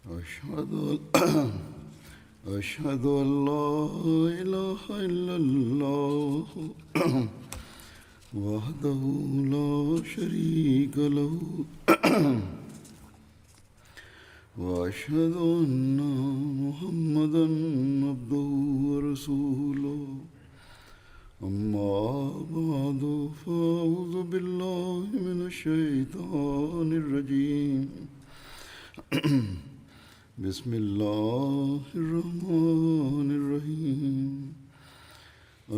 أشهد أشهد أن لا إله إلا الله وحده لا شريك له وأشهد أن محمدا عبده ورسوله أما بعد فأعوذ بالله من الشيطان الرجيم بسم الله الرحمن الرحيم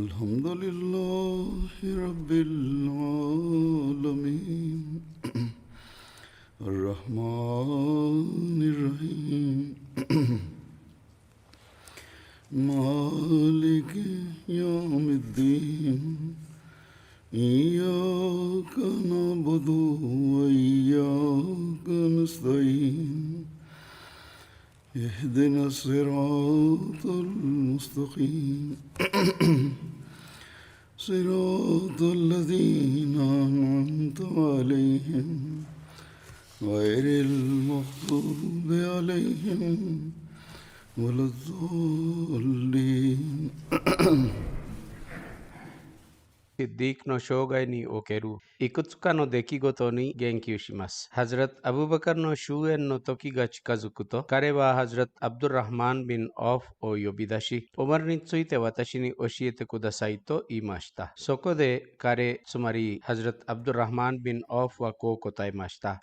الحمد لله رب العالمين الرحمن الرحيم مالك يوم الدين إياك نعبد وإياك نستعين اهدنا الصراط المستقيم صراط الذين أنعمت عليهم غير المغضوب عليهم ولا الضالين シッディークの生涯におけるいくつかの出来事に言及します。ハズラット・アブバカルの終焉の時が近づくと、彼はハズラット・アブドゥラハマン・ビン・オフを呼び出し、オマルについて私に教えてくださいと言いました。そこで彼、つまりハズラット・アブドゥラハマン・ビン・オフはこう答えました。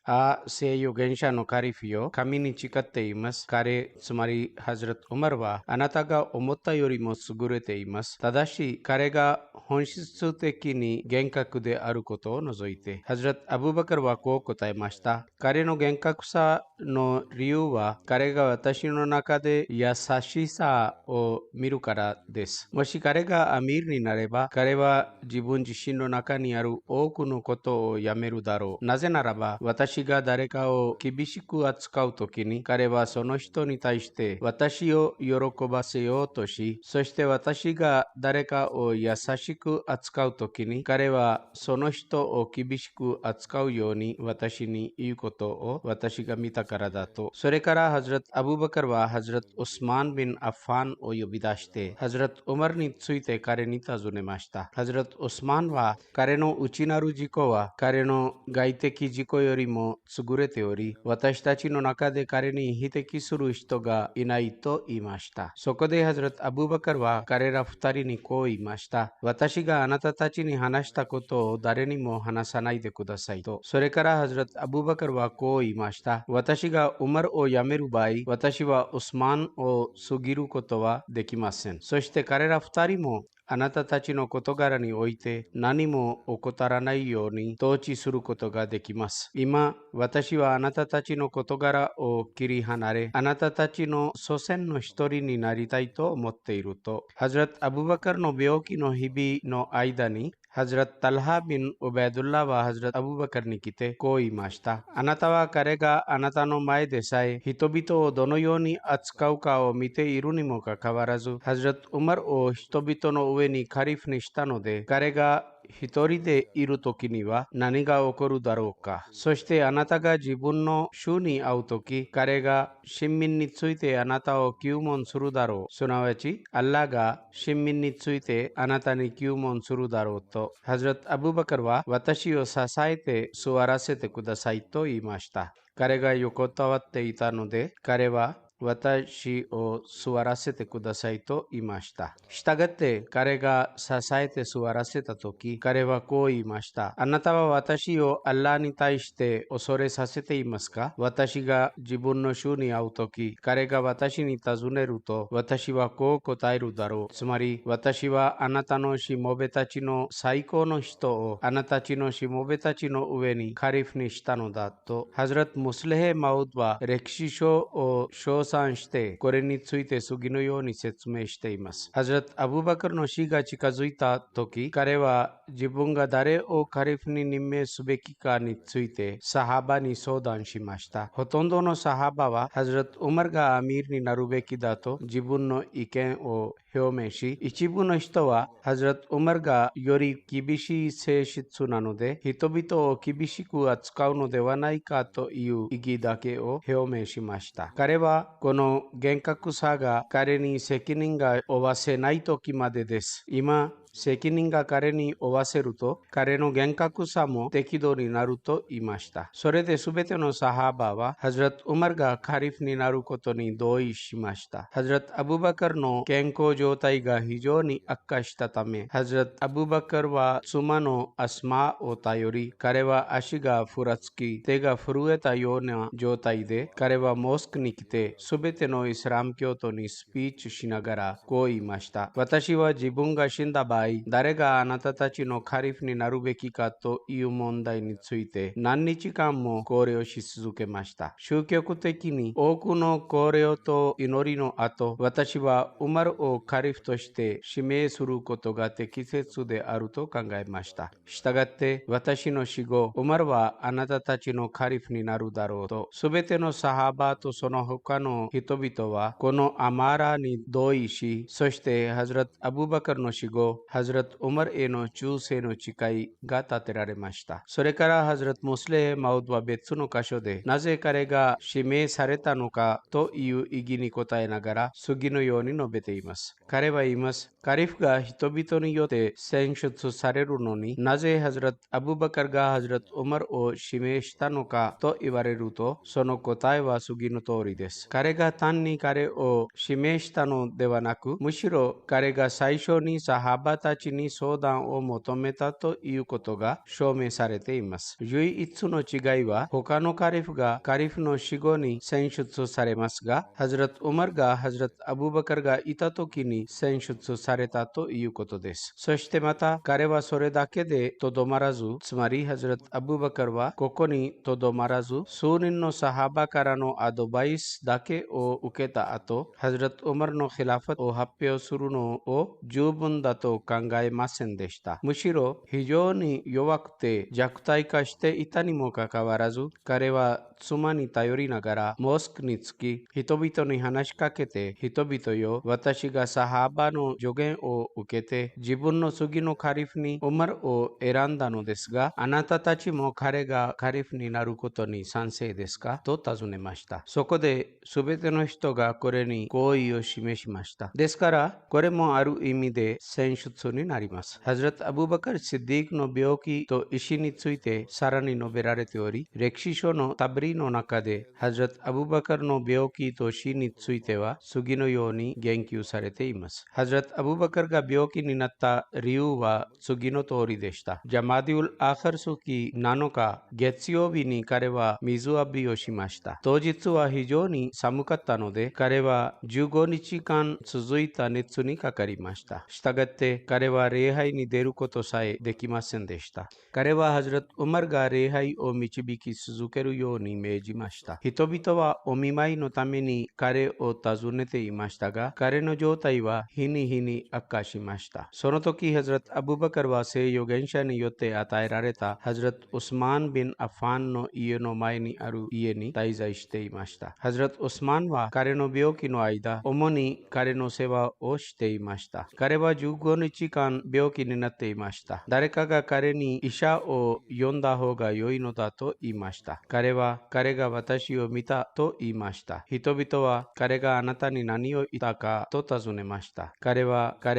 聖預言者のカリフよ、神に誓っています。彼、つまりハズラット・オマルはあなたが思ったよりも優れています。ただし、彼が本質的に厳格であることを除いて、ハズラット・アブバカルはこう答えました。彼の厳格さの理由は、彼が私の中で優しさを見るからです。もし彼がアミールになれば、彼は自分自身の中にある多くのことをやめるだろう。なぜならば、私が誰かを厳しく扱うときに、彼はその人に対して私を喜ばせようとし、そして私が誰かを優しく扱うときに、彼はその人を厳しく扱うように私に言うことを私が見たからだと。それからハズラット・アブバカルはハズラット・ウスマン・ビン・アファンを呼び出して、ハズラット・ウマルについて彼に尋ねました。ハズラット・ウスマンは彼の内なる自己は彼の外的自己よりも優れており、私たちの中で彼に匹敵する人がいないと言いました。そこでハズラット・アブバカルは彼ら二人にこう言いました。私があなたたちに話したことを誰にも話さないでくださいと。それからハズラット・アブバカルはこう言いました。私がウマルを辞める場合、私はウスマンを過ぎることはできません。そして彼ら二人もあなたたちの事柄において何も怠らないように統治することができます。今、私はあなたたちの事柄を切り離れ、あなたたちの祖先の一人になりたいと思っていると。ハズラット・アブバカルの病気の日々の間に、ハズラット・タルハビン・ウベイドゥッラはハズラット・アブバカルに来てこう言いました。あなたは彼があなたの前でさえ人々をどのように扱うかを見ているにもかかわらず、ハズラット・ウマルを人々の上にカリフにしたので、彼が一人でいるときには何が起こるだろうか。そしてあなたが自分の主に会うとき、彼が親民についてあなたを求問するだろう。すなわち、アッラーが親民についてあなたに求問するだろうと。ハズラット・アブバカルは私を支えて座らせてくださいと言いました。彼が横たわっていたので、彼は私を座らせてくださいと言いました。したがって彼が支えて座らせたとき、彼はこう言いました。あなたは私をアッラーに対して恐れさせていますか？私が自分の主に会うとき、彼が私に尋ねると、私はこう答えるだろう。つまり、私はあなたのしもべたちの最高の人をあなたたちのしもべたちの上にカリフにしたのだと。ハズラット・ムスレヘ・マウドは歴史書を詳細賛して、これについて次のように説明しています。ハズラット・アブバカルの死が近づいた時、彼は自分が誰をカリフに任命すべきかについてサハバに相談しました。ほとんどのサハバはハズラット・ウマルがアミールになるべきだと自分の意見を表明し、一部の人はハズラット・ウマルがより厳しい性質なので人々を厳しく扱うのではないかという意義だけを表明しました。彼はこの厳格さが彼に責任が負わせない時までです。今責任が彼に負わせると、彼の厳格さも適度になると言いました。それで全てのサハバは、ハズラット・ウマルがカリフになることに同意しました。ハズラット・アブバカルの健康状態が非常に悪化したため、ハズラット・アブバカルは妻のアスマを頼り、彼は足がふらつき、手が震えたような状態で、彼はモスクに来て、全てのイスラム教徒にスピーチしながらこう言いました。私は自分が死んだ場合、誰があなたたちのカリフになるべきかという問題について何日間も考慮し続けました。宗教的に多くの考慮と祈りの後、私はウマルをカリフとして指名することが適切であると考えました。したがって私の死後、ウマルはあなたたちのカリフになるだろうと、すべてのサハバとその他の人々はこのアマラに同意し、そしてハズラット・アブバカルの死後、ハズラット・ウマルへの忠誠の誓いが立てられました。それからハズラット・ムスレー・マウドは別の箇所で、なぜ彼が指名されたのかという意義に答えながら、次のように述べています。彼は言います。カリフが人々によって選出されるのになぜハズラット・アブバカルがハズラット・ウマルを指名したのかと言われると、その答えは次の通りです。彼が単に彼を指名したのではなく、むしろ彼が最初にサハバたちに相談を求めたということが証明されています。唯一の違いは、他のカリフがカリフの死後に選出されますが、ハズラット・ウマルがハズラット・アブバカルがいた時に選出されたということです。そしてまた、彼はそれだけでとどまらず、つまりハズラット・アブバカルはここにとどまらず、数人のサハバからのアドバイスだけを受けた後、ハズラット・ウマルのヒラファットを発表するのを十分だと考えませんでした。むしろ非常に弱くて弱体化していたにもかかわらず、彼は妻に頼りながらモスクに着き、人々に話しかけて、人々よ、私がサハバの助言を受けて自分の次のカリフにウマルを選んだのですが、あなたたちも彼がカリフになることに賛成ですかと尋ねました。そこで全ての人がこれに合意を示しました。ですから、これもある意味で選出になります。ハズラット・アブバカル・シッディークの病気と医師についてさらに述べられており、歴史書のタブリの中でハズラット・アブバカルの病気と死については次のように言及されています。ハズラット・アブバカルが病気になった理由は次の通りでした。ジャマディウル・アーカル月7日、月曜日に彼は水浴びをしました。当日は非常に寒かったので、彼は15日間続いた熱にかかりました。したがって彼は礼拝に出ることさえできませんでした。彼はハズラット・ウマルが礼拝を導き続けるように命じました。人々はお見舞いのために彼を訪ねていましたが、彼の状態は日に日に悪化しました。その時、ハズラット・アブバカルは聖預言者によって与えられたハズラット・ウスマン・ビン・アファンの家の前にある家に滞在していました。ハズラット・ウスマンは彼の病気の間、主に彼の世話をしていました。彼は15日間病気になっていました。誰かが彼に医者を呼んだ方が良いのだと言いました。彼は彼が私を見たと言いました。人々は彼があなたに何を言ったかと尋ねました。彼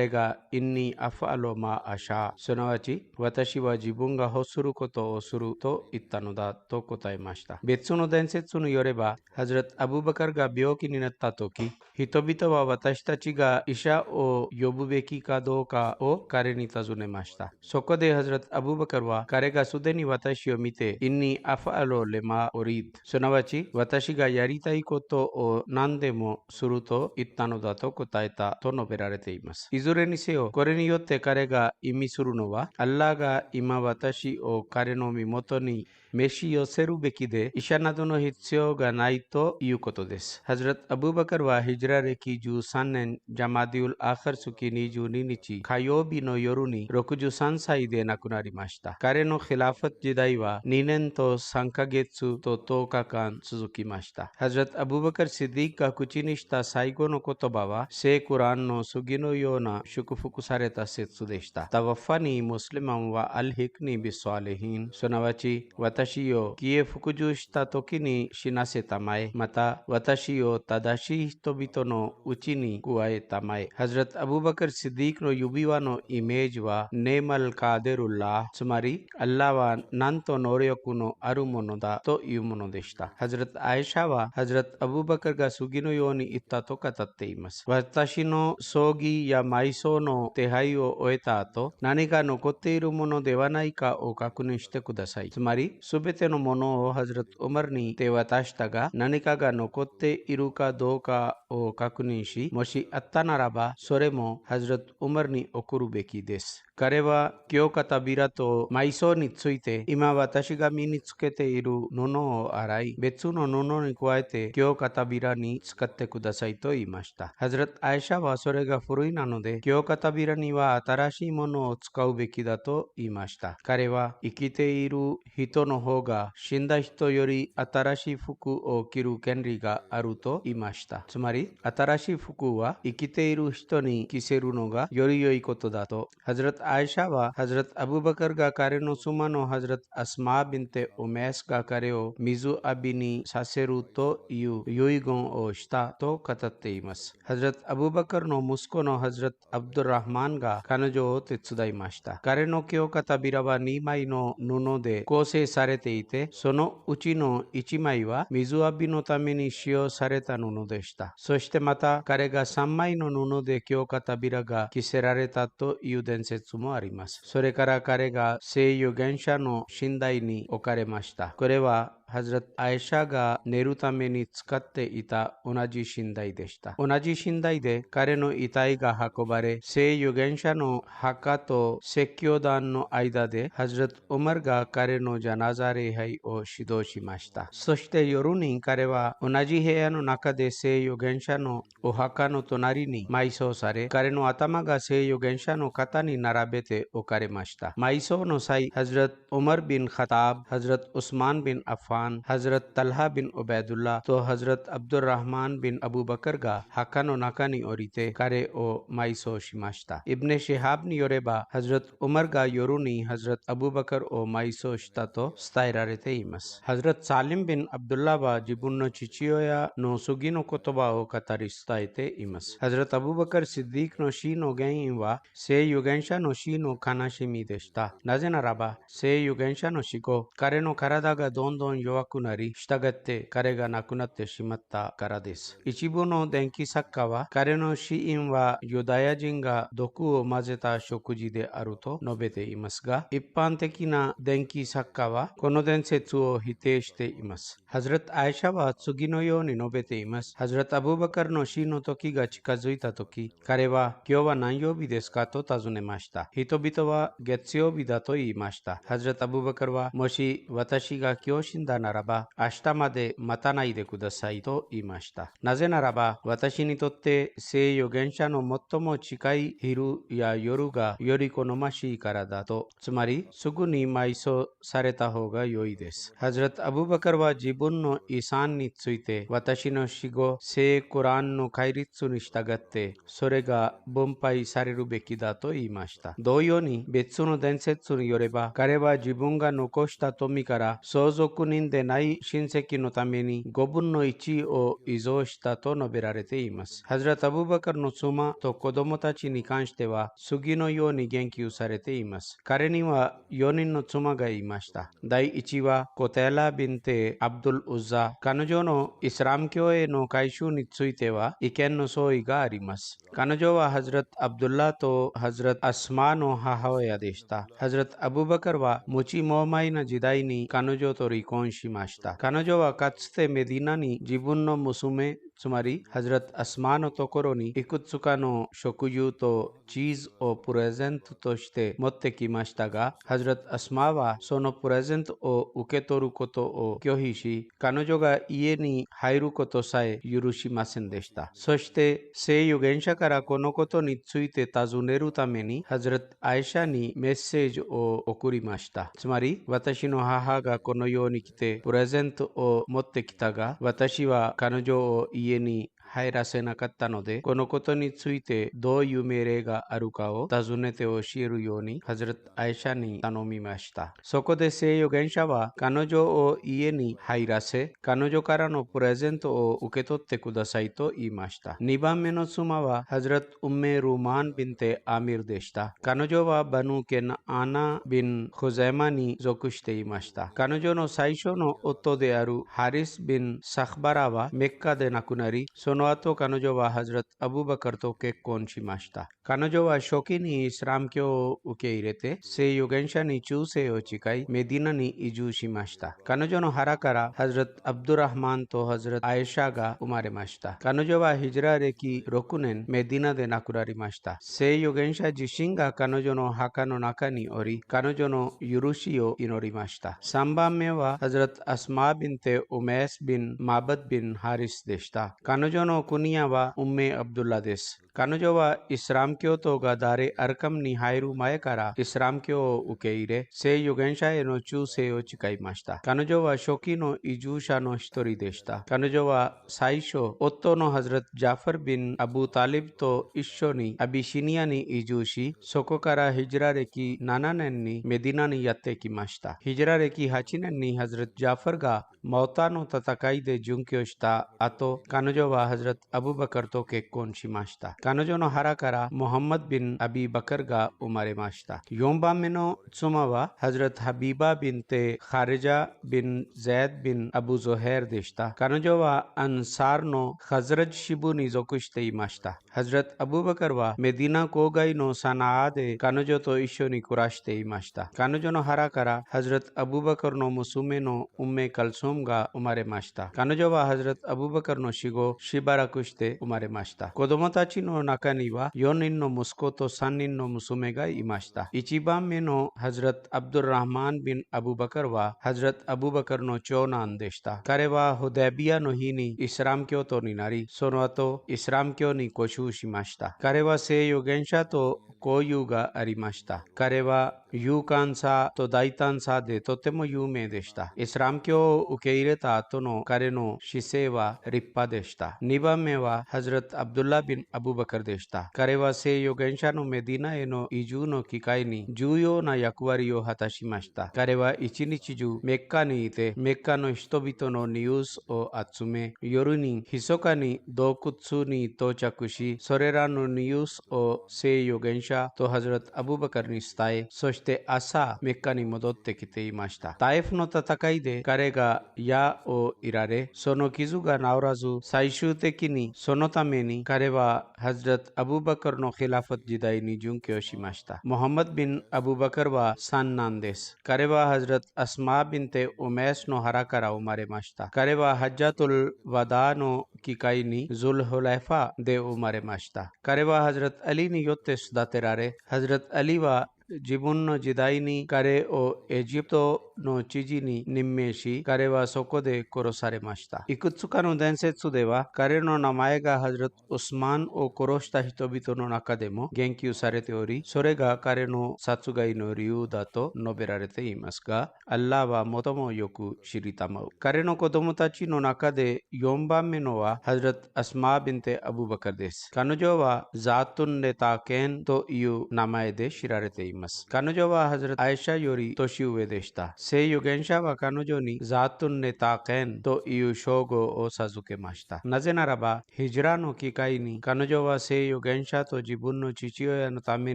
がインニアファロマアシャ、すなわち私は自分が欲することをすると言ったのだと答えました。別の伝説によれば、ハズラット・アブバカルが病気になった時、人々は私たちが医者を呼ぶべきかどうかを彼に尋ねました。そこでハズラット・アブバカルは彼がすでに私を見て、インニアファロレマオリッド、すなわち私がやりたいことを何でもすると言ったのだと答えたと述べられています。いずれにせよ、これによって彼が意味するのは、アッラーが今私を彼の身元に召し寄せるべきで、医者などの必要がないということです。ハズラット・アブバカルはヒジラ歴13年ジャマディウル・アカル月22日火曜日の夜に63歳で亡くなりました。彼のヒラファット時代は2年と3ヶ月と10日間続きました。ハズラット・アブバカル・シディックが口にした最後の言葉は、聖クランの次のような祝福された説でした。タワファニ・ムスリマンはアルヒクニ・ビスワレヒン、すなわち私を消え服従した時に死なせたまえ、また私を正しい人々のうちに加えたまえ。ハズラット・アブバカル・シディックの指輪のイメージは、ネマル・カーデルラー、つまり、アッラーはなんと能力のあるものだというものでした。ハズラット・アイシャは、ハズラット・アブバカルが次のように言ったと語っています。私の葬儀や埋葬の手配を終えた後、何か残っているものではないかを確認してください。つまり、すべてのものをハズラット・ウマルに手渡したが、何かが残っているかどうかを確認し、もしあったならば、それもハズラット・ウマルに送るべきです。彼は清方ビラと埋葬について、今私が身につけている布を洗い、別の布に加えて清方ビラに使ってくださいと言いました。ハズラット・アイシャはそれが古いなので、清方ビラには新しいものを使うべきだと言いました。彼は生きている人の方が死んだ人より新しい服を着る権利があると言いました。つまり、新しい服は生きている人に着せるのがより良いことだと。ハズラット・アイシャは、ハズラット・アブバカルが彼の妻のハズラット・アスマービンテ・ウメスが彼を水浴びにさせるという遺言をしたと語っています。ハズラット・アブバカルの息子のハズラット・アブドゥラハマンが彼女を手伝いました。彼の清方ビラは2枚の布で構成されていて、そのうちの1枚は水浴びのために使用された布でした。そしてまた彼が3枚の布で清方ビラが着せられたという伝説もあります。それから彼が聖預言者の寝台に置かれました。これはハズラット・アイシャが寝るために使っていた同じ寝台でした。同じ寝台で彼の遺体が運ばれ、聖預言者の墓と説教団の間でハズラット・ウマルが彼のジャナザ礼拝を指導しました。そして夜に彼は同じ部屋の中で聖預言者のお墓の隣に埋葬され、彼の頭が聖預言者の肩に並べて置かれました。埋葬の際、ハズラット・ウマルビン・ハタブ、ハズラット・ウスマンビン・アファン、ハズラット・タルハビン・ウベドゥラとハズラット・アブドゥラハマンビン・アブバカルが墓の中に降りて彼を埋葬しました。イブネ・シハブによれば、ハズラット・ウマルが夜にハズラット・アブバカルを埋葬したと伝えられています。ハズラット・サリムビン・アブドゥラは自分の父親の次の言葉を語り伝えています。ハズラット・アブバカル・シディークの死の原因は聖預言者の死の悲しみでした。なぜならば、聖預言者の死後、彼の体がどんどん弱くなり、従って彼が亡くなってしまったからです。一部の伝記作家は、彼の死因はユダヤ人が毒を混ぜた食事であると述べていますが、一般的な伝記作家はこの伝説を否定しています。ハズラット・アイシャは次のように述べています。ハズラット・アブバカルの死の時が近づいた時、彼は今日は何曜日ですかと尋ねました。人々は月曜日だと言いました。ハズラット・アブバカルは、もし私が今日死んだならば、明日まで待たないでくださいと言いました。なぜならば、私にとって聖預言者の最も近い昼や夜がより好ましいからだと、つまりすぐに埋葬された方が良いです。ハズラット・アブバカルは自分の遺産について、私の死後、聖クランの戒律に従って、それが分配されるべきだと言いました。同様に別の伝説によれば、彼は自分が残した富から相続人でない親戚のために5分の1を遺贈したと述べられています。ハズラト・アブバカルの妻と子供たちに関しては次のように言及されています。彼には4人の妻がいました。第1はコテラ・ビンテ・アブドゥル・ウッザ。彼女のイスラム教への改宗については意見の相違があります。彼女はハズラト・アブドゥラとハズラト・アスマの母親でした。ハズラト・アブバカルは無知猛昧な時代に彼女と離婚しました。彼女はかつてメディナに自分の娘、つまりハズラト・アスマのところにいくつかの食事とチーズをプレゼントとして持ってきましたが、ハズラト・アスマはそのプレゼントを受け取ることを拒否し、彼女が家に入ることさえ許しませんでした。そして聖預言者からこのことについて尋ねるためにハズラト・アイシャにメッセージを送りました。つまり、私の母がこのように来てプレゼントを持ってきたが、私は彼女を家に入らせなかったので、このことについてどういう命令があるかを尋ねて教えるようにハズラト・アイシャに頼みました。そこで聖預言者は彼女を家に入らせ、彼女からのプレゼントを受け取ってくださいと言いました。2番目の妻はハズラト・ウンメ・ルマン・ビンテ・アミルでした。彼女はバヌ・ケナアナ・ビン・ホゼマに属していました。彼女の最初の夫であるハリス・ビン・サクバラはメッカで亡くなり、その後彼女はハズラト・アブバカルと結婚しました。彼女は初期にイスラム教を受け入れて、聖預言者に忠誠を誓い、メディナに移住しました。彼女の腹からハズラト・アブドゥラフマンとハズラト・アイシャが生まれました。彼女はヒジラ歴6年、メディナで亡くなりました。聖預言者自身が彼女の墓の中におり、彼女の許しを祈りました。3番目はハズラト・アスマービンテ・ウメスビン・マバドビン・ハリスでした。彼女のクニヤはウンメ・アブドゥラです。彼女はイスラム教徒がダレ・アルカムに入る前からイスラム教を受け入れ、聖預言者への忠誠を誓いました。彼女は初期の移住者の一人でした。彼女は最初、夫のハズラト・ジャファル・ビン・アブ・タリブと一緒にアビシニアに移住し、そこからヒジラ歴7年にメディナにやってきました。ヒジラ歴8年にハズラト・ジャファルがマオタの戦いで殉教した後、彼女はハズラト・アブバカルと結婚しました。彼女の腹からモハンマド・ビン・アビバカルが生まれました。4番目の妻はハズラト・ハビバ・ビンテ・ハリジャ・ビン・ゼッド・ビン・アブ・ゾヘルでした。彼女はアンサーのハズラジ支部に属していました。ハズラト・アブバカルはメディナ郊外のサナアで彼女と一緒に暮らしていました。彼女の腹からハズラト・アブバカルの娘のウンメ・カルソムが生まれました。彼女はハズラト・アブバカルの死後しばらくして生まれました。子供たちの中には4人の息子と3人の娘がいました。1番目のハズラト・アブドゥラハマン・ビン・アブバカルはハズラト・アブバカルの長男でした。彼はホデビアの日にイスラム教徒になり、その後イスラム教に固執しました。彼は聖預言者と交友がありました。彼は勇敢さと大胆さでとても有名でした。イスラム教を受け入れた後の彼の姿勢は立派でした。2番目はハズラト・アブドゥラ・ビン・アブバカルでした。彼は聖預言者のメディナへの移住の機会に重要な役割を果たしました。彼は一日中メッカにいて、メッカの人々のニュースを集め、夜に密かに洞窟に到着し、それらのニュースを聖預言者とハズラト・アブバカルに伝え、そして朝メッカに戻ってきていました。タイフの戦いで彼が矢をいられ、その傷が治らず、最終的にそのために彼はハズラト・アブバカルのヒラファト時代に殉教しました。モハンマド・ビン・アブバカルは三男です。彼はハズラト・アスマー・ビンテ・ウメスの腹から生まれました。彼はハッジャトル・ワダーの機会にズルホライファで生まれました。彼はハズラト・アリによって育てられ、ハズラト・アリは自分の時代に彼をエジプトの知事に任命し、彼はそこで殺されました。いくつかの伝説では、彼の名前がハズラト・ウスマンを殺した人々の中でも言及されており、それが彼の殺害の理由だと述べられていますが、アッラーは最もよく知りたまう。彼の子供たちの中で4番目のはハズラト・アスマー・ビンテ・アブバカルです。彼女はザートン・ネタケンという名前で知られています。ます。彼女はハズラトアイシャより年上でした。聖預言者は彼女にザートゥンネターケンという称号を授けました。なぜならば、ヒジラの機会に彼女は聖預言者と自分の父親のため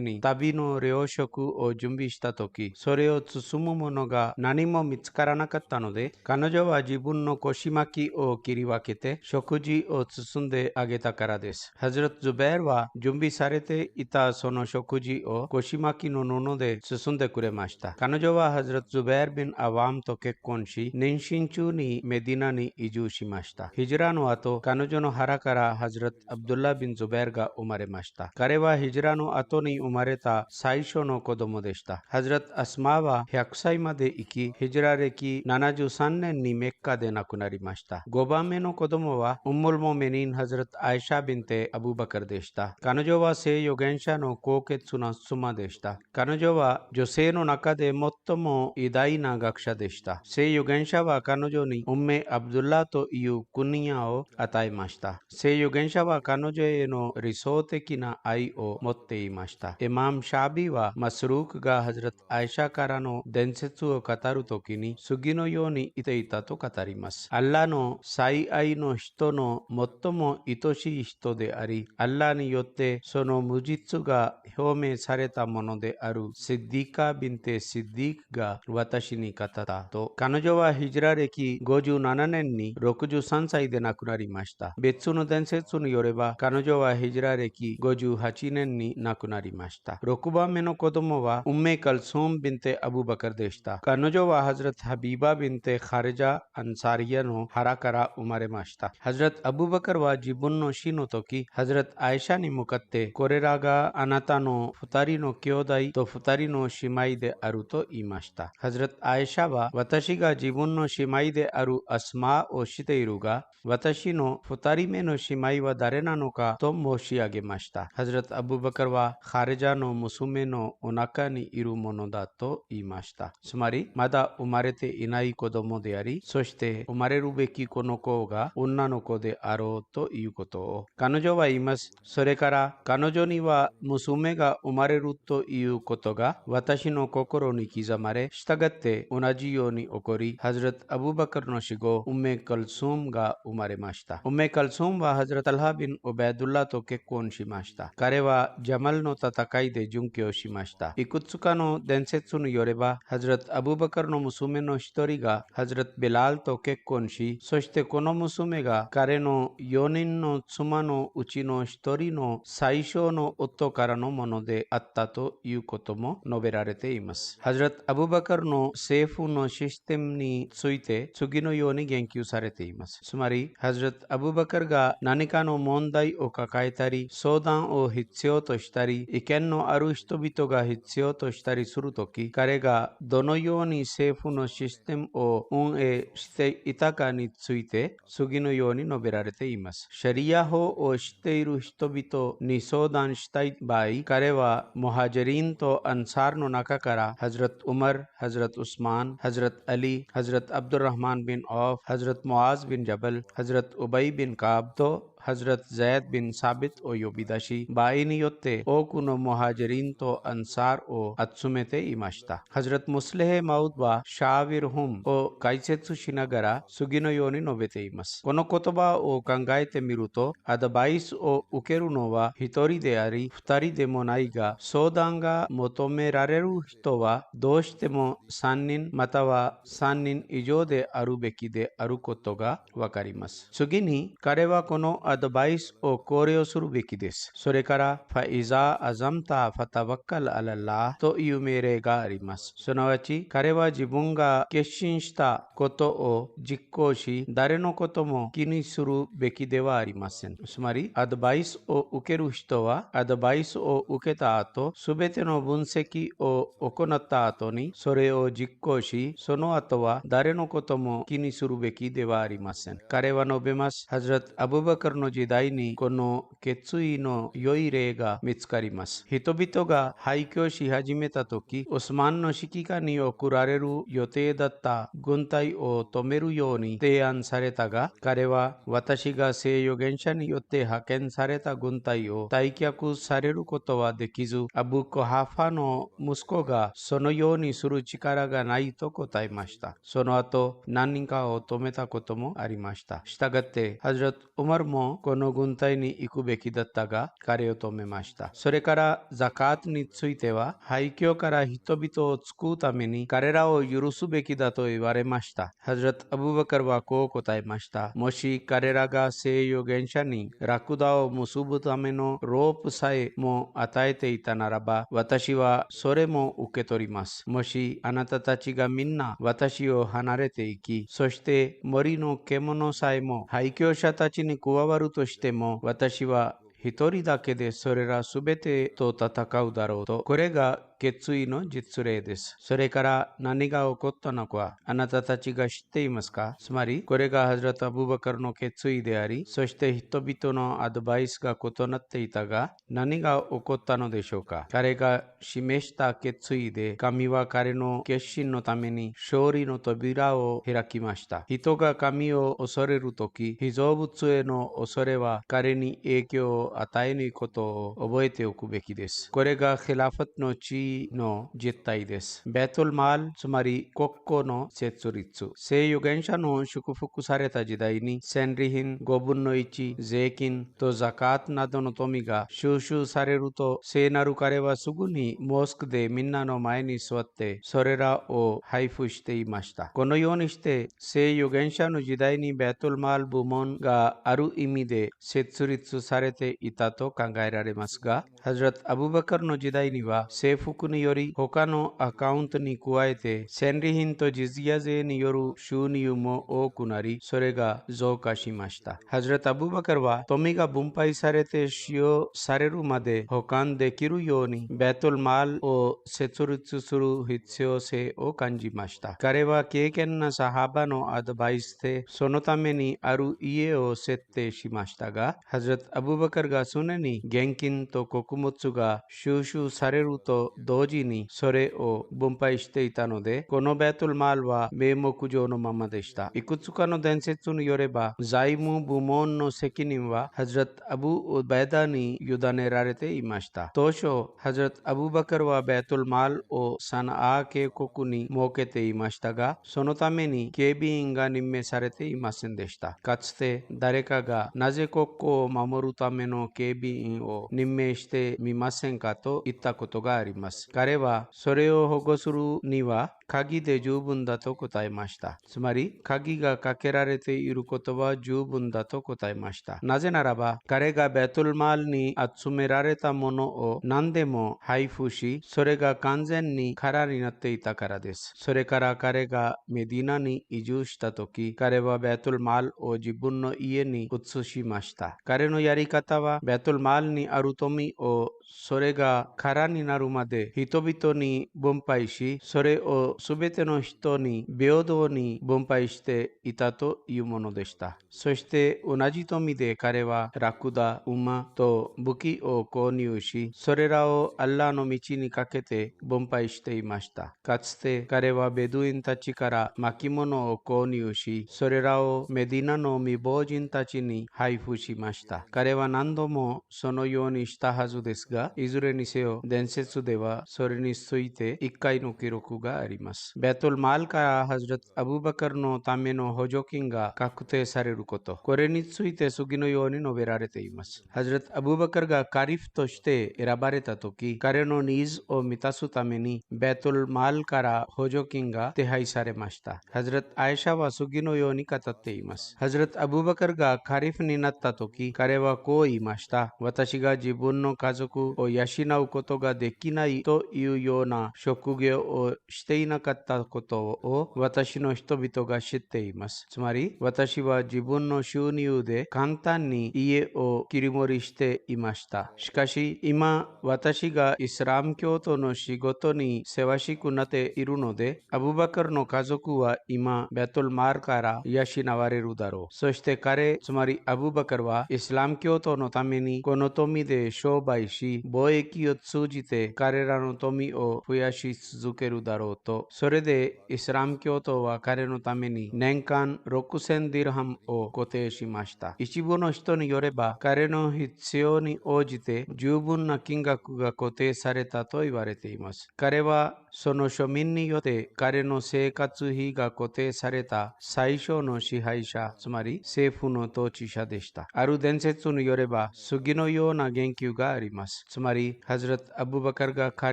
に旅の糧食を準備したとき、それを包むものが何も見つからなかったので、彼女は自分の腰巻きを切り分けて食事を包んであげたからです。ハズラト・ズベールは準備されていたその食事を腰巻きの布で包んでくれました。彼女はハズラト・ズベール・ビン・アワムと結婚し、妊娠中にメディナに移住しました。ヒジラの後、彼女の腹からハズラト・アブドゥッラ・ビン・ズベールが生まれました。彼はヒジラの後に生まれた最初の子供でした。ハズラト・アスマは100歳まで生き、ヒジラ歴73年にメッカで亡くなりました。5番目の子供はウンムルモメニン・ハズラト・アイシャ・ビンテ・アブバカルでした。彼女は聖預言者の高潔な妻でした。彼女は女性の中で最も偉大な学者でした。聖預言者は彼女にウンメ・アブドゥッラというクニヤを与えました。聖預言者は彼女への理想的な愛を持っていました。イマム・シャービーはマスルークがハズラト・アイシャからの伝説を語るときに次のように言っていたと語ります。アッラの最愛の人の最も愛しい人であり、アッラによってその無実が表明されたものであるシッディカ・ビンテ・シッディークが私に語ったと。彼女はヒジラ歴57年に63歳で亡くなりました。別の伝説によれば、彼女はヒジラ歴58年に亡くなりました。6番目の子供はウンメ・カルソーム・ビンテ・アブバカルでした。彼女はハズラト・ハビーバ・ビンテ・ハレジャ・アンサリヤの腹から生まれました。ハズラト・アブバカルは自分の死の時、ハズラト・アイシャに向かって、これらがあなたの2人の兄弟と2人の姉妹であると言いました。ハズラト・アイシャは、私が自分の姉妹であるアスマをしているが、私の2人目の姉妹は誰なのかと申し上げました。ハズラト・アブバカルは、ハレジャの娘のお腹にいるものだと言いました。つまり、まだ生まれていない子供であり、そして生まれるべきこの子が女の子であろうということを彼女は言います。それから彼女には娘が生まれるということが私の心に刻まれ、したがって同じように起こり、ハズラト・アブバカルの死後、ウンメ・カルソームが生まれました。ウンメ・カルソームはハズラト・アルハビン・オベドゥッラと結婚しました。彼はジャマルの戦いで殉教しました。いくつかの伝説によれば、ハズラト・アブバカルの娘の一人がハズラト・ベラールと結婚し、そしてこの娘が彼の4人の妻のうちの一人の最初の夫からのものであったということも述べられています。ハズラト・アブバカルの政府のシステムについて次のように言及されています。つまり、ハズラト・アブバカルが何かの問題を抱えたり、相談を必要としたり、意見のある人々が必要としたりするとき、彼がどのように政府のシステムを運営していたかについて次のように述べられています。シャリア法を知っている人々に相談したい場合、彼はムハジリンとアンサーの中からハズラト・ウマル、ハズラト・ウスマン、ハズラト・アリ、ハズラト・アブドゥルラハマン・ビン・オフ、ハズラト・ムアーズ・ビン・ジャバル、ハズラト・ウバイ・ビン・カーブとハズラト・ザイド・ビン・サビットを呼び出し、場合によって多くのムハジリンとアンサーを集めていました。ハズラト・ムスレヘ・マウドはシャービル・ホムを解説しながら次のように述べています。この言葉を考えてみると、アドバイスを受けるのは一人であり、二人でもないが、相談が求められる人はどうしても3人または3人以上であるべきであることがわかります。次に、彼はこのアドバイスを考慮するべきです。それから、ファイザー・アザムタ・ファタワッカル・アララという命令があります。すなわち、彼は自分が決心したことを実行し、誰のことも気にするべきではありません。つまり、アドバイスを受ける人は、アドバイスを受けた後、すべての分析を行った後に、それを実行し、その後は誰のことも気にするべきではありません。彼は述べます。ハズラト・アブバカルの時代にこの決意の良い例が見つかります。人々が廃墟し始めた時、オスマンの指揮下に送られる予定だった軍隊を止めるように提案されたが、彼は私が聖預言者によって派遣された軍隊を退却されることはできず、アブ・コハファの息子がそのようにする力がないと答えました。その後、何人かを止めたこともありました。したがって、ハズラット・ウマルもこの軍隊に行くべきだったが、彼を止めました。それから、ザカートについては、廃墟から人々を救うために彼らを許すべきだと言われました。ハズラット・アブバカルはこう答えました。もし彼らが聖預言者にラクダを結ぶためのロープさえも与えていたならば、私はそれも受け取ります。もしあなたたちがみんな私を離れていき、そして森の獣さえも廃墟者たちに加わるとしても、私は一人だけでそれらすべてと戦うだろうと。これが決意の実例です。それから何が起こったのか、あなたたちが知っていますか？つまり、これがハズラット・アブバカルの決意であり、そして人々のアドバイスが異なっていたが、何が起こったのでしょうか？彼が示した決意で、神は彼の決心のために勝利の扉を開きました。人が神を恐れるとき、被造物への恐れは彼に影響を与えないことを覚えておくべきです。これがヒラファットの地位の実態です。ベトルマール、つまり国庫の設立。聖預言者の祝福された時代に、戦利品5分の1、税金とザカートなどの富が収集されると、聖なる彼はすぐにモスクでみんなの前に座って、それらを配布していました。このようにして、聖預言者の時代にベトルマール部門がある意味で設立されていたと考えられますが、ハズラット・アブバカルの時代には、征服により他のアカウントに加えて戦利品とジズヤ税による収入も多くなり、それが増加しました。ハズラット・アブバカルは富が分配されて使用されるまで保管できるようにベトルマールを設立する必要性を感じました。彼は敬虔なサハバのアドバイスでそのためにある家を設定しましたが、ハズラット・アブバカルが常に現金と穀物が収集されると同時にそれを分配していたので、このベトルマールは名目上のままでした。いくつかの伝説によれば、財務部門の責任はハズラット・アブ・ウバイダに委ねられていました。当初、ハズラット・アブバカルはベトルマールをサナアー渓谷に設けていましたが、そのために警備員が任命されていませんでした。かつて誰かがなぜ国庫を守るための警備員を任命してみませんかと言ったことがあります。彼はそれを保護するには鍵で十分だと答えました。つまり、鍵がかけられていることは十分だと答えました。なぜならば、彼がベトルマールに集められたものを何でも配布し、それが完全に空になっていたからです。それから彼がメディナに移住したとき、彼はベトルマールを自分の家に移しました。彼のやり方は、ベトルマールにある富をそれが空になるまで人々に分配し、それをすべての人に平等に分配していたというものでした。そして同じ富で彼はラクダ、馬と武器を購入し、それらをアッラーの道にかけて分配していました。かつて彼はベドゥインたちから巻物を購入し、それらをメディナの未亡人たちに配布しました。彼は何度もそのようにしたはずですが、いずれにせよ伝説ではそれについて一回の記録があります。ベトルマールからハズラット・アブバカルのための補助金が確定されること。これについて次のように述べられています。ハズラット・アブバカルがカリフとして選ばれたとき、彼のニーズを満たすためにベトルマールから補助金が手配されました。ハズラット・アイシャは次のように語っています。ハズラット・アブバカルがカリフになったとき、彼はこう言いました。私が自分の家族を養うことができないというような職業をしていななかったことを私の人々が知っています。つまり、私は自分の収入で簡単に家を切り盛りしていました。しかし、今、私がイスラム教徒の仕事にせわしくなっているので、アブバカルの家族は今、ベトルマールから養われるだろう。そして彼、つまりアブバカルは、イスラム教徒のためにこの富で商売し、貿易を通じて彼らの富を増やし続けるだろうと、それでイスラム教徒は彼のために年間6000ディルハムを固定しました。一部の人によれば、彼の必要に応じて十分な金額が固定されたと言われています。彼はその庶民によって彼の生活費が固定された最初の支配者、つまり政府の統治者でした。ある伝説によれば、次のような言及があります。つまり、ハズラット・アブバカルがカ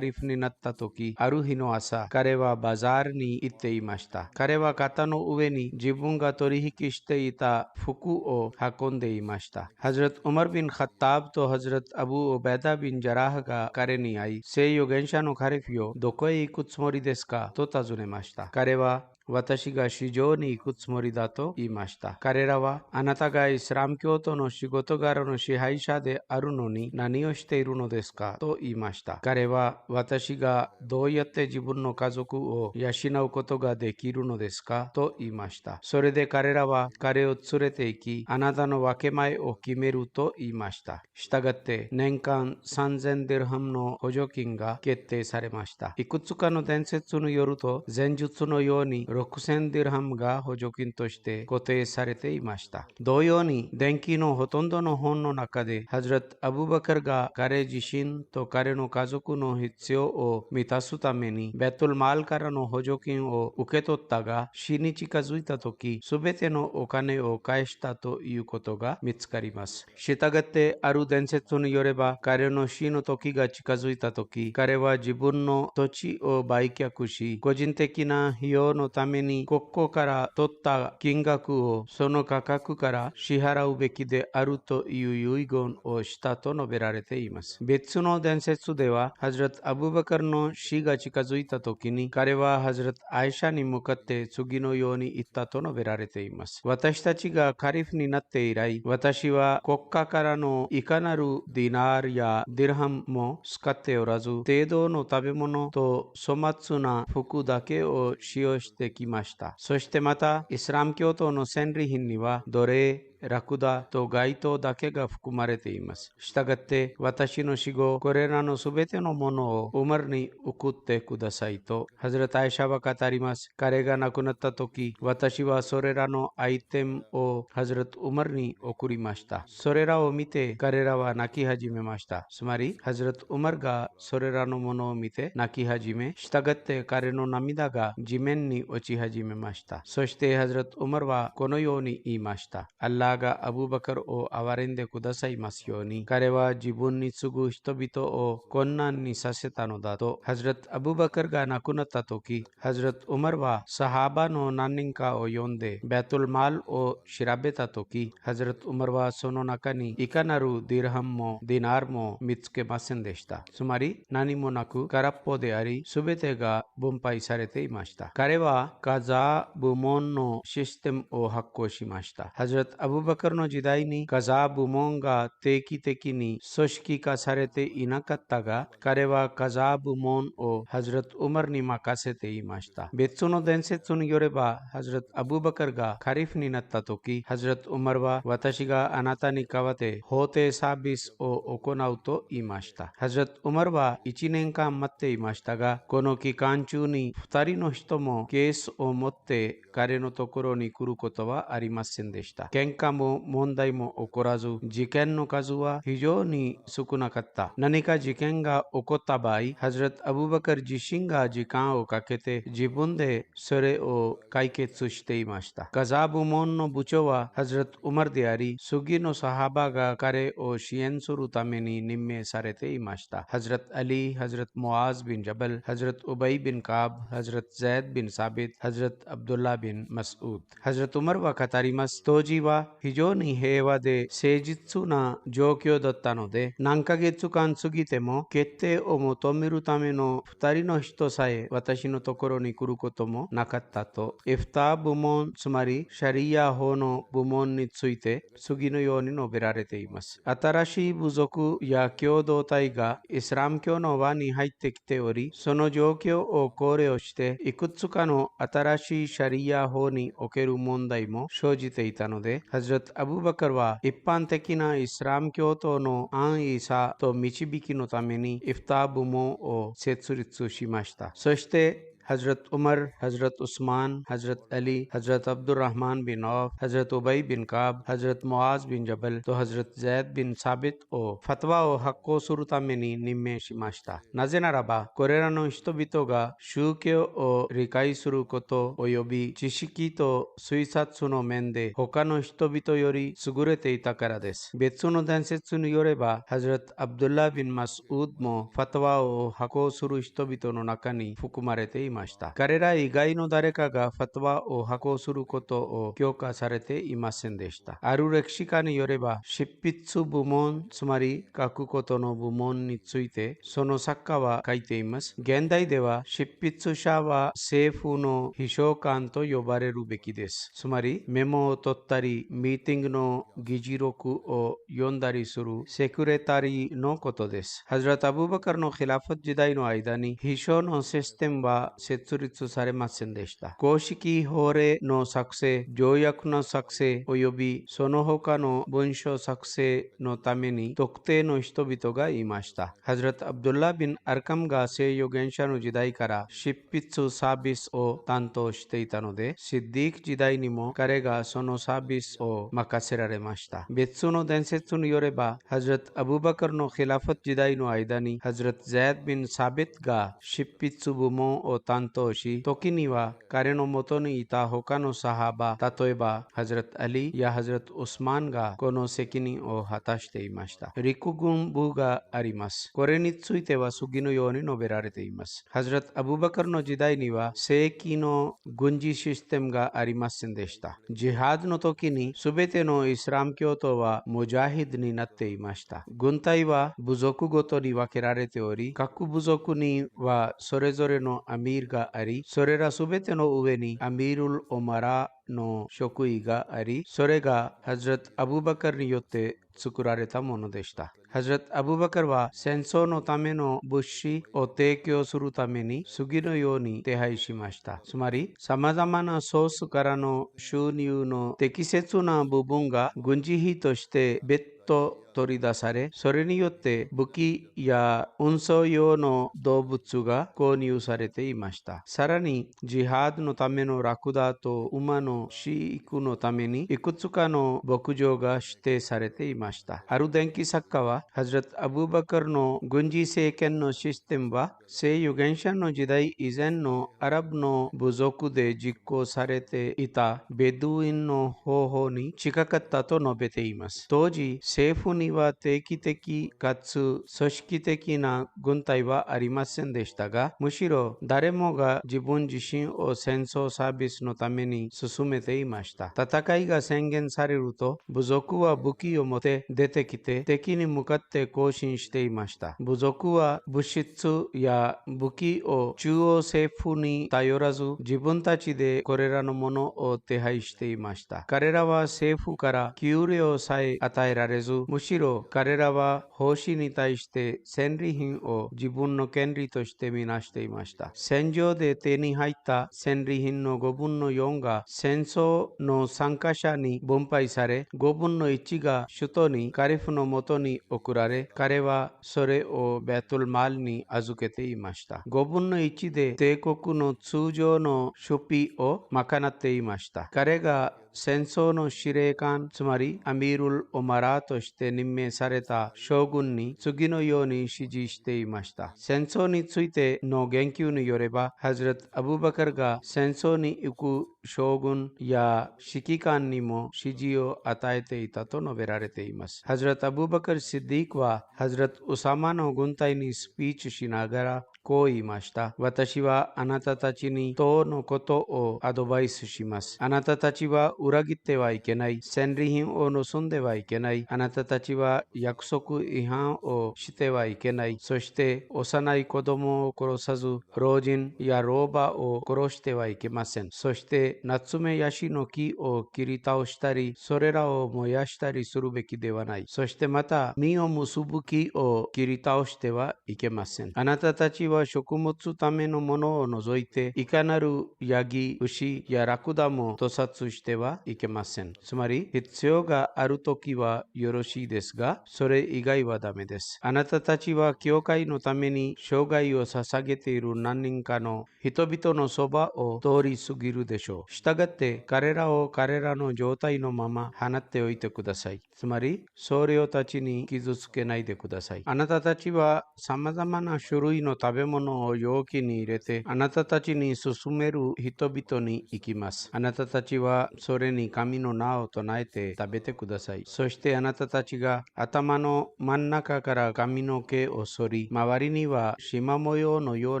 リフになった時、ある日の朝、彼はバザールに行っていました。彼は肩の上に自分が取引していた服を運んでいました。ハズラット・ウマル・ビン・カッターブとハズラット・アブ・オベダ・ビン・ジャラハが彼に会い、聖預言者のカリフよ、どこへ行くつもりですかと尋ねました。彼は、私が市場に行くつもりだと言いました。彼らは、あなたがイスラム教徒の仕事柄の支配者であるのに何をしているのですかと言いました。彼は、私がどうやって自分の家族を養うことができるのですかと言いました。それで彼らは彼を連れて行き、あなたの分け前を決めると言いました。したがって、年間3000デルハムの補助金が決定されました。いくつかの伝説によると、前述のように6000ディルハムが補助金として固定されていました。同様に、伝記のほとんどの本の中で、ハズラット・アブバカルが彼自身と彼の家族の必要を満たすために、ベトルマールからの補助金を受け取ったが、死に近づいたとき、すべてのお金を返したということが見つかります。したがって、ある伝説によれば、彼の死の時が近づいたとき、彼は自分の土地を売却し、個人的な費用のために国庫から取った金額をその価格から支払うべきであるという遺言をしたと述べられています。別の伝説では、ハズラット・アブバカルの死が近づいた時に、彼はハズラット・アイシャに向かって次のように言ったと述べられています。私たちがカリフになって以来、私は国家からのいかなるディナールやディルハムも使っておらず、程度の食べ物と粗末な服だけを使用してきました。そしてまた、イスラム教徒の戦利品には奴隷、ラクダと街灯だけが含まれています。したがって、私の死後、これらのすべてのものをウマルに送ってくださいと、ハズラト・アイシャは語ります。彼が亡くなった時、私はそれらのアイテムをハズラト・ウマルに送りました。それらを見て、彼らは泣き始めました。つまり、ハズラト・ウマルがそれらのものを見て泣き始め、したがって彼の涙が地面に落ち始めました。そして、ハズラト・ウマルはこのように言いました。アッラーがアブバカルを憐れんでくださいますように、彼は自分に次ぐ人々を困難にさせたのだと。ハズラット・アブバカルが亡くなった時、ハズラット・ウマルはサハバの何人かを呼んでベトルマールを調べた時、ハズラット・ウマルはその中にいかなるディルハムもディナールも見つけませんでした。つまり何もなく空っぽであり、すべてが分配されていました。彼はガザー部門のシステムを発行しました。ハズラット・アブバカルの時代にガザー部門が定期的に組織化されていなかったが、彼はガザー部門をハズラット・ウマルに任せていました。別の伝説によれば、ハズラット・アブバカルがカリフになった時、ハズラット・ウマルは私があなたに代わって法廷サービスを行うと言いました。ハズラット・ウマルは1年間待っていましたが、この期間中に2人の人もケースを持って彼のところに来ることはありませんでした。喧嘩も問題も起こらず、事件の数は非常に少なかった。何か事件が起こった場合、ハズラット・アブバカル自身が時間をかけて自分でそれを解決していました。ガザー部門の部長はハズラット・ウマルであり、次のサハバが彼を支援するために任命されていました。ハズラット・アリ、ハズラット・モアーズ・ビン・ジャバル、ハズラット・ウバイ・ビン・カーブ、ハズラット・ザイド・ビン・サビット、ハズラット・アブドゥッラ・ビン・マスウッド。ハズラット・ウマルは語ります。当時は非常に平和で誠実な状況だったので、何ヶ月間過ぎても決定を求めるための2人の人さえ私のところに来ることもなかったと、イフター部門、つまりシャリア法の部門について次のように述べられています。新しい部族や共同体がイスラム教の輪に入ってきており、その状況を考慮していくつかの新しいシャリア法における問題も生じていたので、ハズラット・アブバカルは一般的なイスラム教徒の安易さと導きのためにイフター部門を設立しました。そしてहजरत उमर, हजरत उस्मान, हजरत अली, हजरत अब्दुल रहमान बिन औफ, हजरत उबई बिन काब, हजरत मुआज बिन जबल तो हजरत जैद बिन साबितをファトワを発行するために任命しました。なぜならば、これらの人々が宗教を理解すること及び知識と推察の面で他の人々より優れていたからです。別の伝説によれば、ハズラット・アブドゥッラー・ビン・マスウッドもファトワを発行する人々の中に含まれていました。彼ら以外の誰かがファトワを発行することを許可されていませんでした。ある歴史家によれば、執筆部門、つまり書くことの部門について、その作家は書いています。現代では執筆者は政府の秘書官と呼ばれるべきです。つまりメモを取ったり、ミーティングの議事録を読んだりするセクレタリーのことです。ハズラット・アブバカルのヒラファット時代の間に秘書のシステムは設立されませんでした。公式法令の作成、条約の作成及びその他の文書作成のために特定の人々がいました。ハズラット・アブドゥッラー・ビン・アルカムが聖預言者の時代から執筆サービスを担当していたので、シッディーク時代にも彼がそのサービスを任せられました。別の伝説によれば、ハズラット・アブバカルのヒラファット時代の間に、ハズラット・ザイド・ビン・サビットが執筆部門を担当し、時には彼の元にいた他のサハバ、例えばハズラット・アリやハズラット・ウスマンがこの責任を果たしていました。陸軍部があります。これについては次のように述べられています。ハズラット・アブバカルの時代には正規の軍事システムがありませんでした。ジハドの時に全てのイスラム教徒はムジャヒドになっていました。軍隊は部族ごとに分けられており、各部族にはそれぞれのアミールがあり、それら全ての上にアミール・オマラの職位があり、それがハズラット・アブバカルによって作られたものでした。ハズラット・アブバカルは戦争のための物資を提供するために次のように手配しました。つまり、様々なソースからの収入の適切な部分が軍事費として別途取り出され、それによって武器や運送用の動物が購入されていました。さらに、ジハードのためのラクダと馬の飼育のためにいくつかの牧場が指定されていました。ある伝記作家は、ハズラット・アブバカルの軍事政権のシステムは、聖預言者の時代以前のアラブの部族で実行されていたベドゥインの方法に近かったと述べています。当時、政府には定期的かつ組織的な軍隊はありませんでしたが、むしろ誰もが自分自身を戦争サービスのために進めていました。戦いが宣言されると、部族は武器を持って出てきて敵に向かって行進していました。部族は物質や武器を中央政府に頼らず、自分たちでこれらのものを手配していました。彼らは政府から給料さえ与えられず、むしろ彼らは奉仕に対して戦利品を自分の権利としてみなしていました。戦場で手に入った戦利品の5分の4が戦争の参加者に分配され、5分の1が首都にカリフのもとに送られ、彼はそれをベトルマールに預けていました。5分の1で帝国の通常の出費を賄っていました。彼が戦争の司令官、つまりアミール・オマラとして任命された将軍に次のように指示していました。戦争についての言及によれば、ハズラット・アブバカルが戦争に行く将軍や指揮官にも指示を与えていたと述べられています。ハズラット・アブバカル・シッディークは、ハズラット・ウサマの軍隊にスピーチしながら、こう言いました。私はあなたたちに党のことをアドバイスします。あなたたちは裏切ってはいけない。戦利品を盗んではいけない。あなたたちは約束違反をしてはいけない。そして幼い子供を殺さず、老人や老婆を殺してはいけません。そしてナツメヤシの木を切り倒したり、それらを燃やしたりするべきではない。そしてまた、実を結ぶ木を切り倒してはいけません。あなたたちは食物ためのものを除いて、いかなるヤギ、牛やラクダも屠殺してはいけません。つまり、必要があるときはよろしいですが、それ以外はダメです。あなたたちは教会のために生涯を捧げている何人かの人々のそばを通り過ぎるでしょう。したがって彼らを彼らの状態のまま放っておいてください。つまり、僧侶たちに傷つけないでください。あなたたちは様々な種類の食べ物を容器に入れて、あなたたちに勧める人々に行きます。あなたたちはそれに神の名を唱えて食べてください。そしてあなたたちが頭の真ん中から髪の毛を剃り、周りには縞模様のよう